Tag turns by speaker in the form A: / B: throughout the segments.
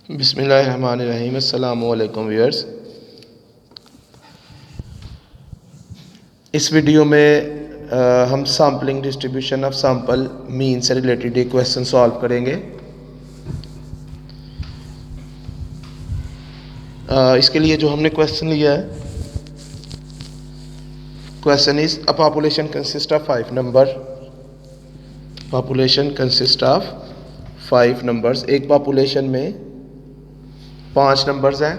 A: बिस्मिल्लाहिर्रहमानिर्रहीम। अस्सलामु अलैकुम व्यूअर्स। इस वीडियो में हम sampling distribution of sample mean से रिलेटेड एक क्वेश्चन सॉल्व करेंगे। इसके लिए जो हमने क्वेश्चन लिया है, question is a population consist of 5 number. Population consist of 5 numbers. एक पॉपुलेशन में 5 नंबर्स हैं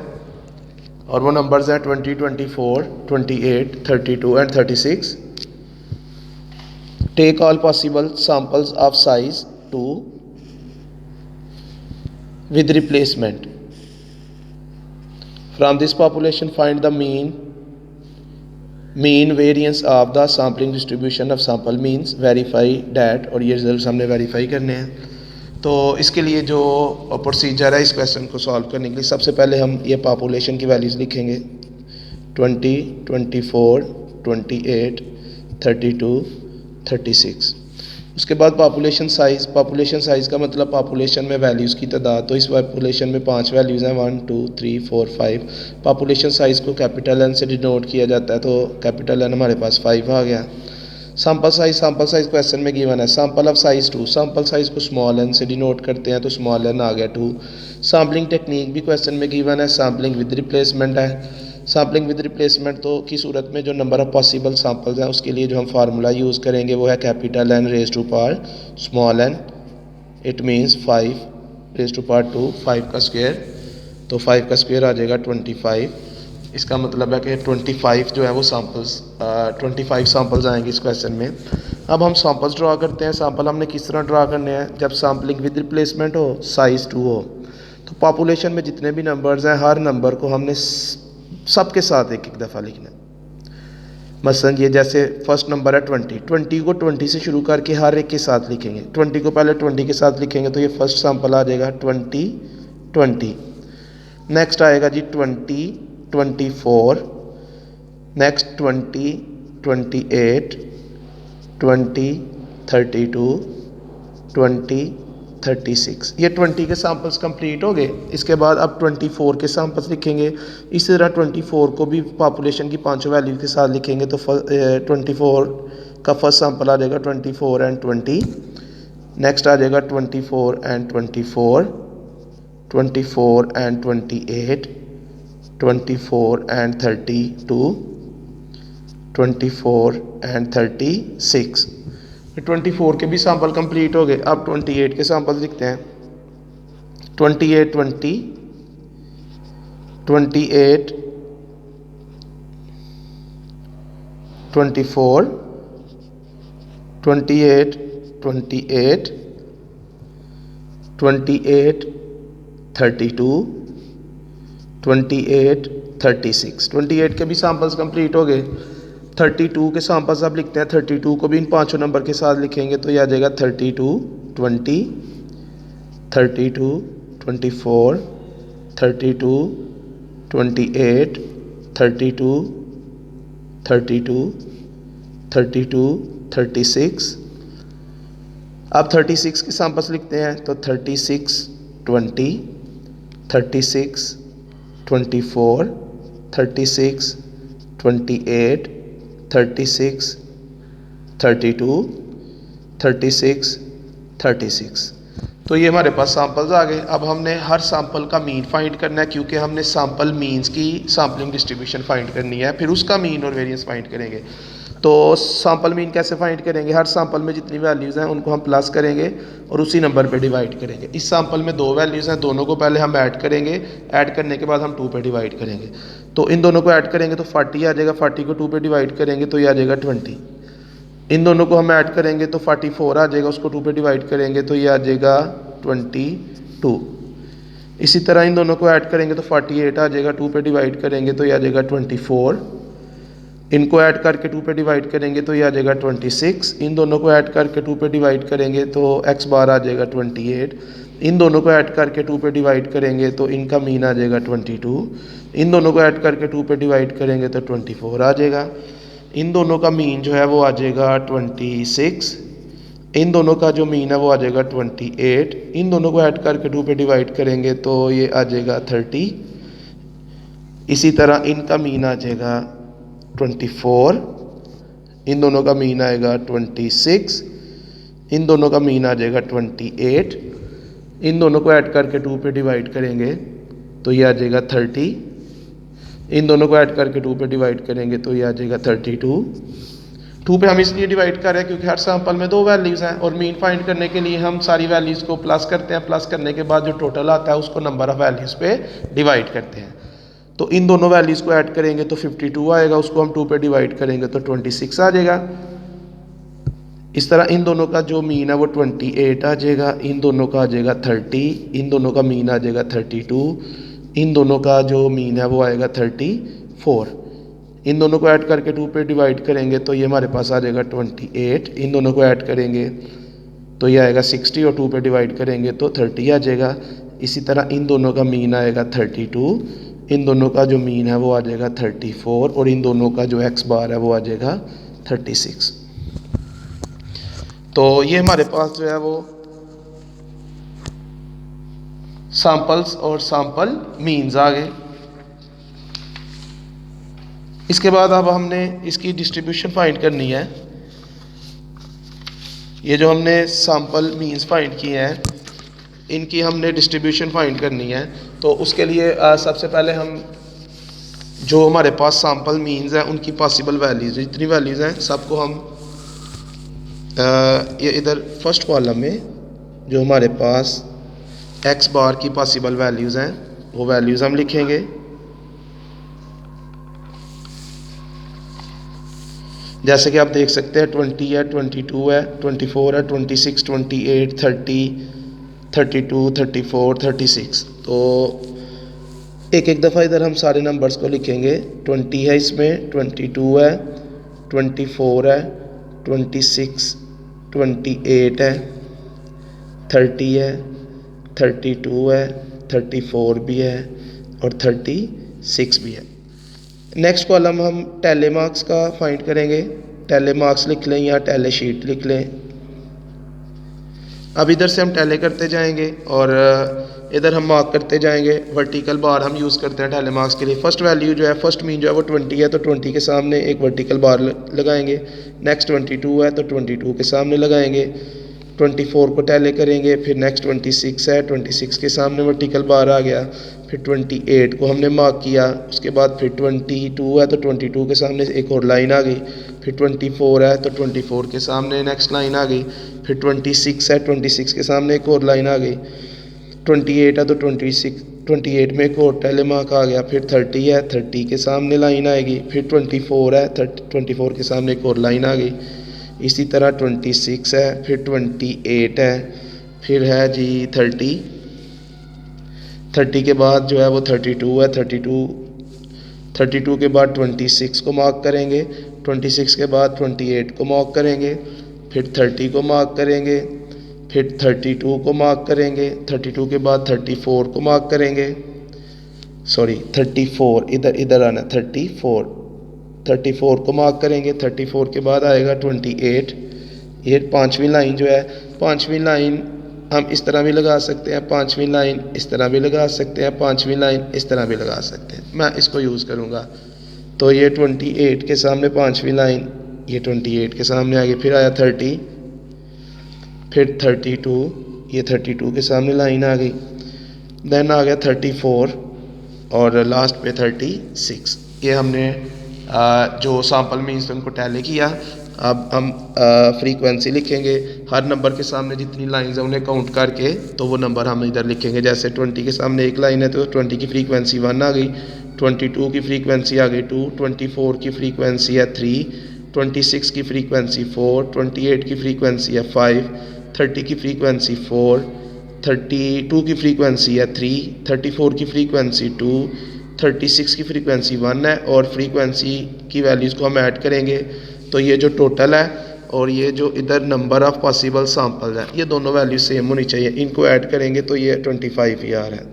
A: और वो नंबर्स हैं 20, 24, 28, 32 and 36। Take all possible samples of size 2 with replacement. From this population find the mean variance of the sampling distribution of sample means. Verify that, और ये result हमने verify करने हैं। तो इसके लिए जो प्रोसीजर है इस क्वेश्चन को सॉल्व करने के लिए, सबसे पहले हम ये पॉपुलेशन की वैल्यूज़ लिखेंगे 20, 24, 28, 32, 36। उसके बाद पॉपुलेशन साइज़ का मतलब पॉपुलेशन में वैल्यूज़ की तादाद। तो इस पॉपुलेशन में 5 वैल्यूज़ हैं, 1, 2, 3, 4, 5। पॉपुलेशन साइज़ को कैपिटल एन से डिनोट किया जाता है, तो कैपिटल एन हमारे पास 5 आ गया। सैंपल साइज़ क्वेश्चन में गिवन है। Sample of size 2, sample size को स्मॉल एन से डिनोट करते हैं, तो स्मॉल एन आ गया 2। सैम्पलिंग टेक्निक भी क्वेश्चन में गिवन है। सैम्पलिंग विद रिप्लेसमेंट है। सैम्पलिंग विद रिप्लेसमेंट तो की सूरत में जो नंबर ऑफ पॉसिबल सैंपल्स हैं उसके लिए जो हम फार्मूला यूज़ करेंगे वो है capital N raise to power small n. It means 5 raise to power 2, 5 का स्क्वायर, तो 5 का स्क्वायर आ जाएगा 25। इसका मतलब है कि 25 जो है वो सैंपल्स 25 सैंपल्स आएंगे इस क्वेश्चन में। अब हम सैंपल्स ड्रा करते हैं। सैंपल हमने किस तरह ड्रा करने हैं? जब सैम्पलिंग विद रिप्लेसमेंट हो, साइज़ 2 हो, तो पॉपुलेशन में जितने भी नंबर्स हैं हर नंबर को हमने सबके साथ एक एक दफ़ा लिखना है। मसलन ये जैसे फर्स्ट नंबर है 20 को 20 से शुरू करके हर एक के साथ लिखेंगे। 20 को पहले 20 के साथ लिखेंगे तो ये फर्स्ट सैंपल आ जाएगा 20, 20। नेक्स्ट आएगा जी 20, 24, नेक्स्ट 20, 28, 20, 32, 20, 36। ये 20 के सैंपल्स कंप्लीट हो गए। इसके बाद अब 24 के सैंपल्स लिखेंगे। इसी तरह 24 को भी पॉपुलेशन की 5 वैल्यू के साथ लिखेंगे, तो 24 का फर्स्ट सैंपल आ जाएगा 24 एंड 20। नेक्स्ट आ जाएगा 24 एंड 24, 24 एंड 28, 24 एंड 32, 24 एंड 36। 24 के भी सैंपल कंप्लीट हो गए। अब 28 के सैंपल लिखते हैं। 28, 20, 28, 24, 28, 28, 28, 32, 28, 36। 28 के भी सैंपल्स कंप्लीट हो गए। 32 के सैंपल्स अब लिखते हैं। 32 को भी इन 5 नंबर के साथ लिखेंगे, तो यह आ जाएगा 32, 20, 32, 24, 32, 28, 32, 32, 32, 36। अब 36 के सैंपल्स लिखते हैं, तो 36, 20, 36, 24, 36, 28, 36, 32, 36, 36। तो ये हमारे पास सैंपल्स आ गए। अब हमने हर सैंपल का मीन फाइंड करना है, क्योंकि हमने सैंपल मीन्स की सैम्पलिंग डिस्ट्रीब्यूशन फाइंड करनी है, फिर उसका मीन और वेरिएंस फाइंड करेंगे। तो सैंपल मीन कैसे फाइंड करेंगे? हर सैंपल में जितनी वैल्यूज़ हैं उनको हम प्लस करेंगे और उसी नंबर पे डिवाइड करेंगे। इस सैंपल में 2 वैल्यूज़ हैं, दोनों को पहले हम ऐड करेंगे। ऐड करने के बाद हम 2 पे डिवाइड करेंगे। तो इन दोनों को ऐड करेंगे तो 40 आ जाएगा। 40 को 2 पे डिवाइड करेंगे तो ये आ जाएगा 20। इन दोनों को हम ऐड करेंगे तो 44 आ जाएगा। उसको 2 पे डिवाइड करेंगे तो ये आ जाएगा 22। इसी तरह इन दोनों को ऐड करेंगे तो 48 आ जाएगा। 2 पे डिवाइड करेंगे तो ये आ जाएगा 24। इनको ऐड करके 2 पे डिवाइड करेंगे तो ये आ जाएगा 26। इन दोनों को ऐड करके 2 पे डिवाइड करेंगे तो x बार आ जाएगा 28। इन दोनों को ऐड करके 2 पे डिवाइड करेंगे तो इनका मीन आ जाएगा 22। इन दोनों को ऐड करके 2 पे डिवाइड करेंगे तो 24 आ जाएगा। इन दोनों का मीन जो है वो आ जाएगा 26। इन दोनों का जो मीन है वो आ जाएगा 28, इन दोनों को ऐड करके 2 पे डिवाइड करेंगे तो ये आ जाएगा 30। इसी तरह इनका मीन आ जाएगा 24, इन दोनों का मीन आएगा 26, इन दोनों का मीन आ जाएगा 28, इन दोनों को ऐड करके 2 पे डिवाइड करेंगे तो ये आ जाएगा 30, इन दोनों को ऐड करके 2 पे डिवाइड करेंगे तो ये आ जाएगा 32। 2 पे हम इसलिए डिवाइड कर रहे हैं क्योंकि हर सैंपल में 2 वैल्यूज़ हैं और मीन फाइंड करने के लिए हम सारी वैल्यूज़ को प्लस करते हैं, प्लस करने के बाद जो टोटल आता है उसको नंबर ऑफ़ वैल्यूज़ पे डिवाइड करते हैं। तो इन दोनों वैल्यूज़ को ऐड करेंगे तो 52 आएगा, उसको हम 2 पे डिवाइड करेंगे तो 26 आ जाएगा। इस तरह इन दोनों का जो मीन है वो 28 आ जाएगा, इन दोनों का आ जाएगा 30, इन दोनों का मीन आ जाएगा 32, इन दोनों का जो मीन है वो आएगा 34। इन दोनों को ऐड करके 2 पे डिवाइड करेंगे तो ये हमारे पास आ जाएगा 28, इन दोनों को ऐड करेंगे तो ये आएगा 60 और 2 पे डिवाइड करेंगे तो 30 आ जाएगा। इसी तरह इन दोनों का मीन आएगा 32, इन दोनों का जो मीन है वो आ जाएगा 34 और इन दोनों का जो एक्स बार है वो आ जाएगा 36। तो ये हमारे पास जो है वो सैंपल्स और सैंपल मीन्स आ गए। इसके बाद अब हमने इसकी डिस्ट्रीब्यूशन फाइंड करनी है। ये जो हमने सैंपल मीन्स फाइंड किए हैं इनकी हमने डिस्ट्रीब्यूशन फाइंड करनी है। तो उसके लिए सबसे पहले हम जो हमारे पास सैंपल मीन्स हैं उनकी पॉसिबल वैल्यूज़ जितनी वैल्यूज़ हैं सबको हम ये इधर फर्स्ट कॉलम में जो हमारे पास एक्स बार की पॉसिबल वैल्यूज़ हैं वो वैल्यूज़ हम लिखेंगे। जैसे कि आप देख सकते हैं 20 है, 22 है, 24 है, 26, 28, 30, 32, 34, 36। तो एक एक दफ़ा इधर हम सारे नंबर्स को लिखेंगे। 20 है, इसमें 22 है, 24 है, 26, 28 है, 30 है, 32 है, 34 भी है और 36 भी है। नेक्स्ट कॉलम हम टेले मार्क्स का फाइंड करेंगे। टेले मार्क्स लिख लें या टेले शीट लिख लें। अब इधर से हम टेले करते जाएंगे और इधर हम मार्क करते जाएंगे। वर्टिकल बार हम यूज़ करते हैं टेले मार्क्स के लिए। फर्स्ट वैल्यू जो है, फर्स्ट मीन जो है वो 20 है तो 20 के सामने एक वर्टिकल बार लगाएंगे। नेक्स्ट 22 है तो 22 के सामने लगाएंगे। 24 को टेले करेंगे। फिर नेक्स्ट 26 है, 26 के सामने वर्टिकल बार आ गया। फिर 28 को हमने मार्क किया। उसके बाद फिर 22 है तो 22 के सामने एक और लाइन आ गई। फिर 24 है तो 24 के सामने नेक्स्ट लाइन आ गई। फिर 26 है, 26 के सामने एक और लाइन आ गई। 28 है तो 28 में एक और टेले मार्क आ गया। फिर 30 है, 30 के सामने लाइन आएगी। फिर 24 है, 24 के सामने एक और लाइन आ गई। इसी तरह 26 है, फिर 28 है, फिर है जी 30 के बाद जो है वो 32 है। 32 के बाद 26 को मार्क करेंगे। 26 के बाद 28 को मार्क करेंगे। फिर 30 को मार्क करेंगे। फिर 32 को मार्क करेंगे। 32 के बाद 34 को मार्क करेंगे। 34 इधर आना। 34 को मार्क करेंगे। 34 के बाद आएगा 28। ये पांचवी लाइन जो है, पांचवी लाइन हम इस तरह भी लगा सकते हैं, पांचवी लाइन इस तरह भी लगा सकते हैं, पांचवी लाइन इस तरह भी लगा सकते हैं। मैं इसको यूज़ करूँगा। तो ये 28 के सामने पांचवी लाइन, ये 28 के सामने आ गई। फिर आया 30, फिर 32, ये 32 के सामने लाइन आ गई। देन आ गया 34 और लास्ट पे 36। ये हमने जो सैंपल मीन्स उनको टैली किया। अब हम फ्रीक्वेंसी लिखेंगे। हर नंबर के सामने जितनी लाइंस हैं उन्हें काउंट करके तो वो नंबर हम इधर लिखेंगे। जैसे 20 के सामने एक लाइन है तो 20 की फ्रीक्वेंसी 1 आ गई। 22 की फ्रीक्वेंसी आ गई 2, 24 की फ्रीक्वेंसी है 3, 26 की फ्रीक्वेंसी 4, 28 की फ्रीक्वेंसी है 5, 30 की फ्रीक्वेंसी 4, 32 की फ्रीक्वेंसी है 3, 34 की फ्रीक्वेंसी 2, 36 की फ्रीक्वेंसी 1 है। और फ्रीक्वेंसी की वैल्यूज़ को हम ऐड करेंगे तो ये जो टोटल है और ये जो इधर नंबर ऑफ पॉसिबल सैंपल है ये दोनों वैल्यू सेम होनी चाहिए। इनको ऐड करेंगे तो ये 25 ER है।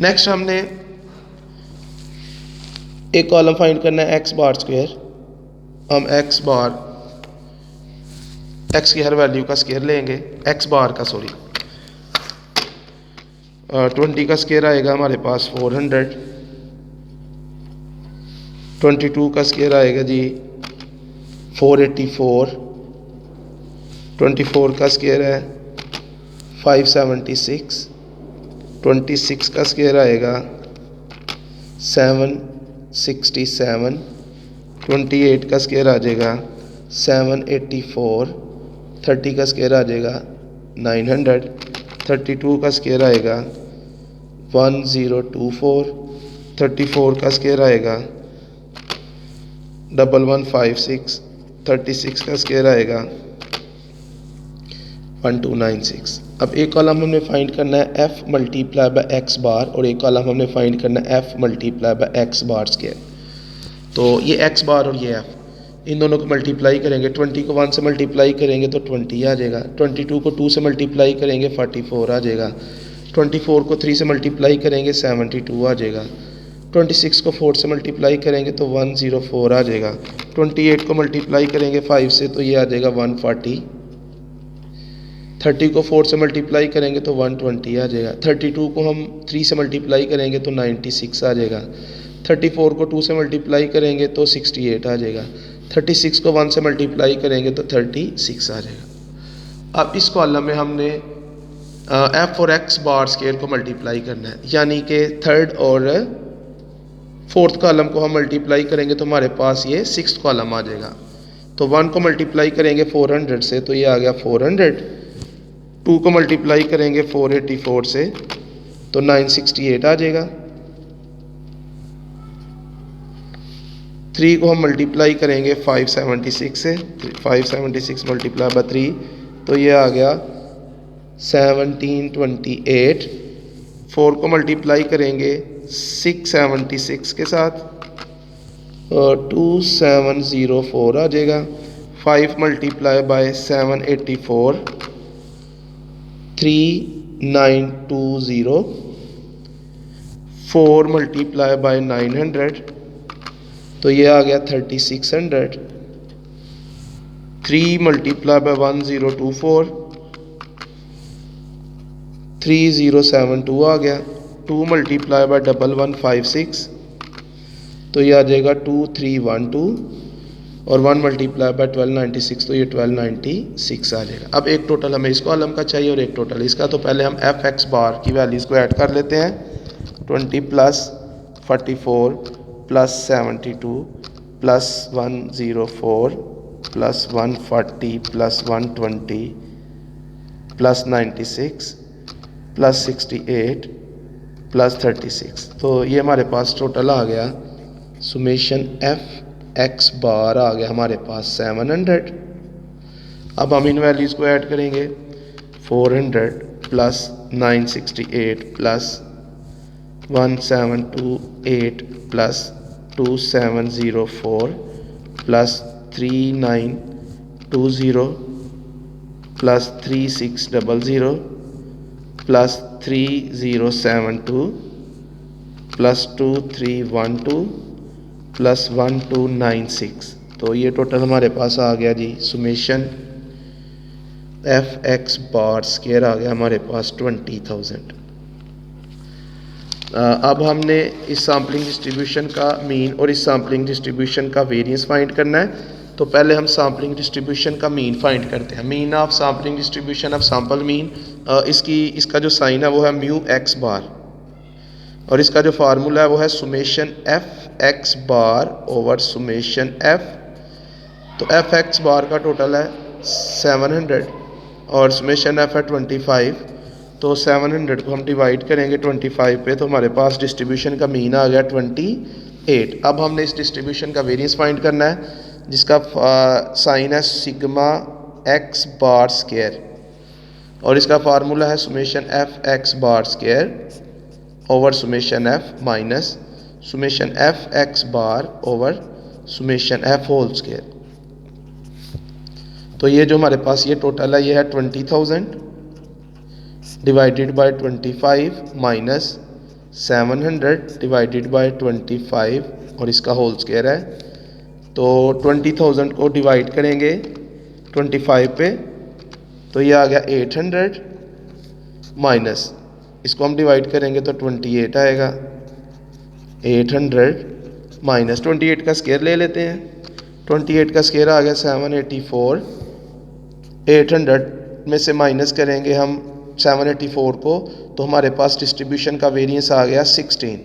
A: नेक्स्ट हमने एक कॉलम फाइंड करना है एक्स बार स्क्वायर। हम एक्स की हर वैल्यू का स्क्वायर लेंगे, एक्स बार का 20 का स्क्वायर आएगा हमारे पास 400, 22 का स्क्वायर आएगा जी 484, 24 का स्क्वायर है 576, 26 का स्क्वायर आएगा 767, 28 का स्क्वायर आ जाएगा 784, 30 का स्क्वायर आ जाएगा 900, 32 का स्क्वायर आएगा 1024, 34 का स्क्वायर आएगा 1156, 36 का स्क्वायर आएगा 1296। अब एक कॉलम हमने फाइंड करना है f मल्टीप्लाई बाय एक्स बार और एक कॉलम हमने फाइंड करना है f multiply by x bar square. तो ये x बार और ये f, इन दोनों को मल्टीप्लाई करेंगे। 20 को 1 से मल्टीप्लाई करेंगे तो 20 आ जाएगा, 22 को 2 से मल्टीप्लाई करेंगे 44 आ जाएगा, 24 को 3 से मल्टीप्लाई करेंगे 72 आ जाएगा, 26 को 4 से मल्टीप्लाई करेंगे तो 104 आ जाएगा, 28 को मल्टीप्लाई करेंगे 5 से तो ये आ जाएगा 140, 30 को 4 से मल्टीप्लाई करेंगे तो 120 आ जाएगा, 32 को हम 3 से मल्टीप्लाई करेंगे तो 96 आ जाएगा, 34 को 2 से मल्टीप्लाई करेंगे तो 68 आ जाएगा, 36 को 1 से मल्टीप्लाई करेंगे तो 36 आ जाएगा। अब इस कॉलम में हमने f और x बार स्क्वायर को मल्टीप्लाई करना है, यानी कि थर्ड और फोर्थ कॉलम को हम मल्टीप्लाई करेंगे तो हमारे पास ये सिक्स्थ कॉलम आ जाएगा। तो 1 को मल्टीप्लाई करेंगे 400 से तो ये आ गया 400, 2 को मल्टीप्लाई करेंगे 484 से तो 968 आ जाएगा, 3 को हम मल्टीप्लाई करेंगे 576 से, 576 मल्टीप्लाई बाय 3 तो ये आ गया 1728, 4 को मल्टीप्लाई करेंगे 676 के साथ 2704 आ जाएगा, 5 मल्टीप्लाई बाय 784 3920, 4 मल्टीप्लाई बाय 900 तो ये आ गया 3600, 3 मल्टीप्लाई बाय 1024 3072 आ गया, 2 मल्टीप्लाई बाय 1156 तो ये आ जाएगा 2312 और 1 मल्टीप्लाई बाय 1296 तो ये 1296 आ जाएगा। अब एक टोटल हमें इस कॉलम का चाहिए और एक टोटल इसका। तो पहले हम एफ एक्स बार की वैल्यूज़ को ऐड कर लेते हैं, 20 plus 44 plus 72 plus 104 plus 140 plus 120 plus 96 plus 68 plus 36। तो ये हमारे पास टोटल आ गया, सुमेशन एफ एक्स बार आ गया हमारे पास 700। अब हम इन वैल्यूज़ को ऐड करेंगे, 400 plus 968 plus 1728 plus 2704 plus 3920 plus 3600 plus 3072 plus 2312 plus 1296। तो ये टोटल हमारे पास आ गया जी, summation f x bar square आ गया हमारे पास 20,000। अब हमने इस सैम्पलिंग डिस्ट्रीब्यूशन का मीन और इस सैम्पलिंग डिस्ट्रीब्यूशन का वेरिएंस फाइंड करना है। तो पहले हम सैम्पलिंग डिस्ट्रीब्यूशन का मीन फाइंड करते हैं। Mean of sampling distribution of sample mean, इसका जो साइन है वो है म्यू एक्स बार और इसका जो फार्मूला है वो है summation f x bar over summation F. तो एफ एक्स बार का टोटल है 700 और सुमेशन एफ है 25। तो 700 को हम डिवाइड करेंगे 25 पे तो हमारे पास डिस्ट्रीब्यूशन का मीन आ गया 28। अब हमने इस डिस्ट्रीब्यूशन का वेरिएंस फाइंड करना है जिसका साइन है सिग्मा एक्स बार स्क्वायर और इसका फार्मूला है summation f x bar square over summation f minus summation f x bar over summation f whole square. तो ये जो हमारे पास ये टोटल है ये है 20,000 divided by 25 minus 700 divided by 25 और इसका होल स्क्वायर है। तो 20,000 को डिवाइड करेंगे 25 पे तो ये आ गया 800 माइनस इसको हम डिवाइड करेंगे तो 28 आएगा। 800 माइनस 28 का स्क्वायर ले लेते हैं। 28 का स्क्वायर आ गया 784। 800 में से माइनस करेंगे हम 784 को तो हमारे पास डिस्ट्रीब्यूशन का वेरिएंस आ गया 16।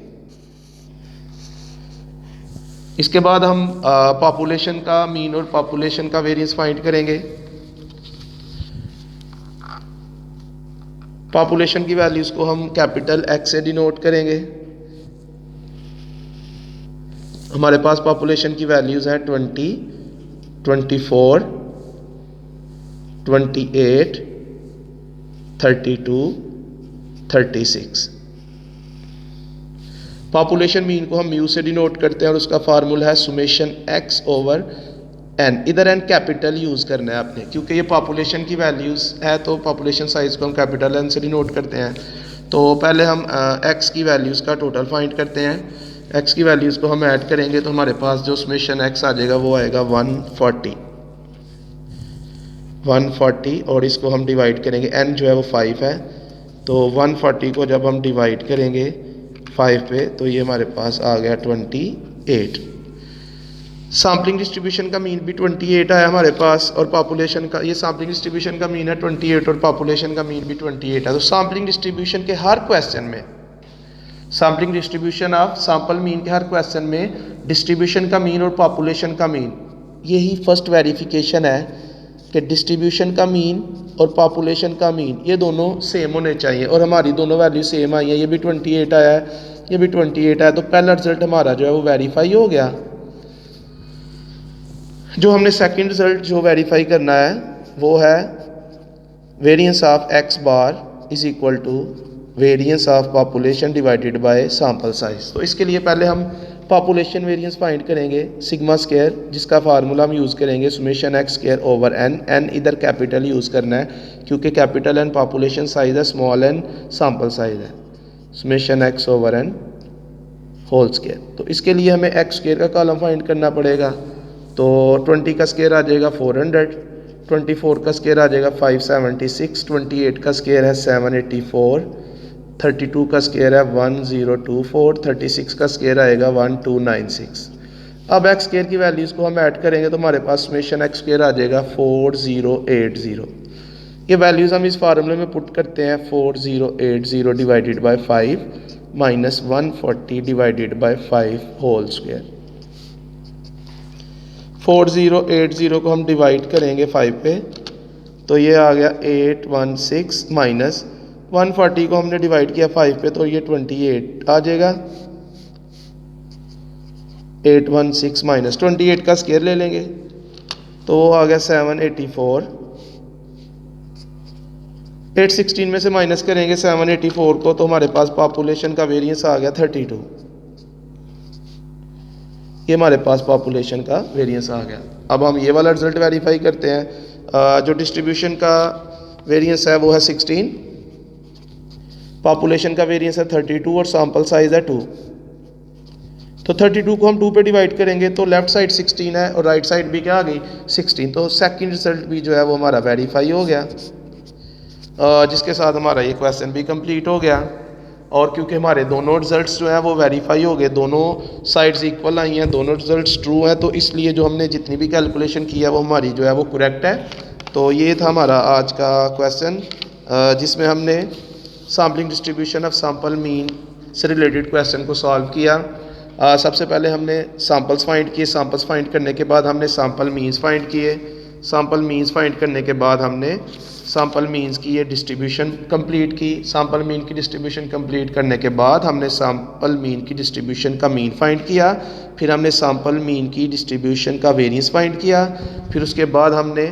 A: इसके बाद हम पॉपुलेशन का मीन और पॉपुलेशन का वेरिएंस फाइंड करेंगे। पॉपुलेशन की वैल्यूज़ को हम कैपिटल X से डिनोट करेंगे। हमारे पास पॉपुलेशन की वैल्यूज़ हैं 20, 24, 28, 32, 36। पॉपुलेशन मीन को हम म्यू से डिनोट करते हैं और उसका फार्मूला है सुमेशन x ओवर n। इधर n कैपिटल यूज़ करना है आपने, क्योंकि ये पॉपुलेशन की वैल्यूज़ है तो पॉपुलेशन साइज़ को हम कैपिटल n से डिनोट करते हैं। तो पहले हम x की वैल्यूज़ का टोटल फाइंड करते हैं। x की वैल्यूज़ को हम ऐड करेंगे तो हमारे पास जो सुमेशन x आ जाएगा वो आएगा 140 और इसको हम डिवाइड करेंगे, n जो है वो 5 है तो 140 को जब हम डिवाइड करेंगे 5 पे तो ये हमारे पास आ गया 28। सैम्पलिंग डिस्ट्रीब्यूशन का मीन भी 28 आया हमारे पास और पॉपुलेशन का, ये सैम्पलिंग डिस्ट्रीब्यूशन का मीन है 28 और पॉपुलेशन का मीन भी 28 है। तो सैम्पलिंग डिस्ट्रीब्यूशन के हर क्वेश्चन में, sampling distribution of sample mean के हर क्वेश्चन में डिस्ट्रीब्यूशन का मीन और पॉपुलेशन का मीन, यही फर्स्ट वेरिफिकेशन है कि डिस्ट्रीब्यूशन का मीन और पॉपुलेशन का मीन ये दोनों सेम होने चाहिए। और हमारी दोनों वैल्यू सेम आई है, ये भी 28 आया है, ये भी 28 आया, तो पहला रिजल्ट हमारा जो है वो वेरीफाई हो गया। जो हमने सेकंड रिजल्ट जो वेरीफाई करना है वो है variance of x bar is equal to variance of population divided by sample size. तो इसके लिए पहले हम पॉपुलेशन वेरिएंस फाइंड करेंगे सिग्मा स्क्वायर, जिसका फार्मूला हम यूज़ करेंगे summation x square over n इधर कैपिटल यूज़ करना है क्योंकि कैपिटल N पॉपुलेशन साइज है, स्मॉल n सैंपल साइज है। Summation x over n whole square. तो इसके लिए हमें x स्क्वायर का कॉलम फाइंड करना पड़ेगा। तो 20 का स्क्वायर आ जाएगा 400, 24 का स्क्वायर आ जाएगा 576, 28 का स्क्वायर है 784, 32 का स्क्वायर है 1024, 36 का स्क्वायर आएगा 1296। अब x स्क्वायर की वैल्यूज़ को हम ऐड करेंगे तो हमारे पास समेशन x स्क्वायर आ जाएगा 4080। ये वैल्यूज़ हम इस फार्मूले में पुट करते हैं 4080 divided by 5 minus 140 divided by 5 whole square. 4080 को हम डिवाइड करेंगे 5 पे तो ये आ गया 816 माइनस 140 को हमने डिवाइड किया 5 पे तो ये 28 आ जाएगा। 816 माइनस 28 का स्क्वायर ले लेंगे तो वो आ गया 784। 816 में से माइनस करेंगे 784 को तो हमारे पास पॉपुलेशन का वेरिएंस आ गया 32। ये हमारे पास पॉपुलेशन का वेरिएंस आ गया। अब हम ये वाला रिजल्ट वेरीफाई करते हैं। जो डिस्ट्रीब्यूशन का वेरिएंस है वो है 16, पॉपुलेशन का वेरिएंस है 32 और सैंपल साइज है 2। तो 32 को हम 2 पे डिवाइड करेंगे तो लेफ्ट साइड 16 है और राइट साइड भी क्या आ गई 16। तो सेकंड रिजल्ट भी जो है वो हमारा वेरीफाई हो गया, जिसके साथ हमारा ये क्वेश्चन भी कंप्लीट हो गया। और क्योंकि हमारे दोनों रिजल्ट्स जो हैं वो वेरीफाई हो गए, दोनों साइड्स इक्वल आई हैं, दोनों रिजल्ट्स ट्रू हैं, तो इसलिए जो हमने जितनी भी कैलकुलेशन की है वो हमारी जो है वो करेक्ट है। तो ये था हमारा आज का क्वेश्चन, जिसमें हमने sampling distribution of sample mean से रिलेटेड क्वेश्चन को सॉल्व किया। सबसे पहले हमने सैंपल्स फाइंड किए, सैंपल्स फाइंड करने के बाद हमने सैंपल मीन्स फाइंड किए, सैंपल मीन्स फाइंड करने के बाद हमने सैंपल मीन्स की ये डिस्ट्रीब्यूशन कंप्लीट की। सैंपल मीन की डिस्ट्रीब्यूशन कंप्लीट करने के बाद हमने सैंपल मीन की डिस्ट्रीब्यूशन का मीन फाइंड किया, फिर हमने सैंपल मीन की डिस्ट्रीब्यूशन का वेरिएंस फाइंड किया, फिर उसके बाद हमने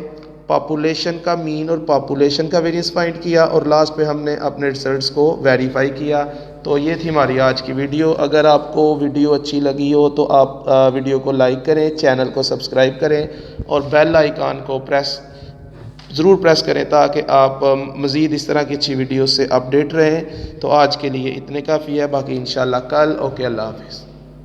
A: पॉपुलेशन का मीन और पॉपुलेशन का वेरिएंस फाइंड किया और लास्ट पे हमने अपने रिजल्ट्स को वेरीफाई किया। तो ये थी हमारी आज की वीडियो। अगर आपको वीडियो अच्छी लगी हो तो आप वीडियो को लाइक करें, चैनल को सब्सक्राइब करें और बेल आइकन को ज़रूर प्रेस करें ताकि आप मज़ीद इस तरह की अच्छी वीडियो से अपडेट रहें। तो आज के लिए इतने काफ़ी है, बाकी इंशाल्लाह कल। ओके, अल्लाह हाफ़िज़।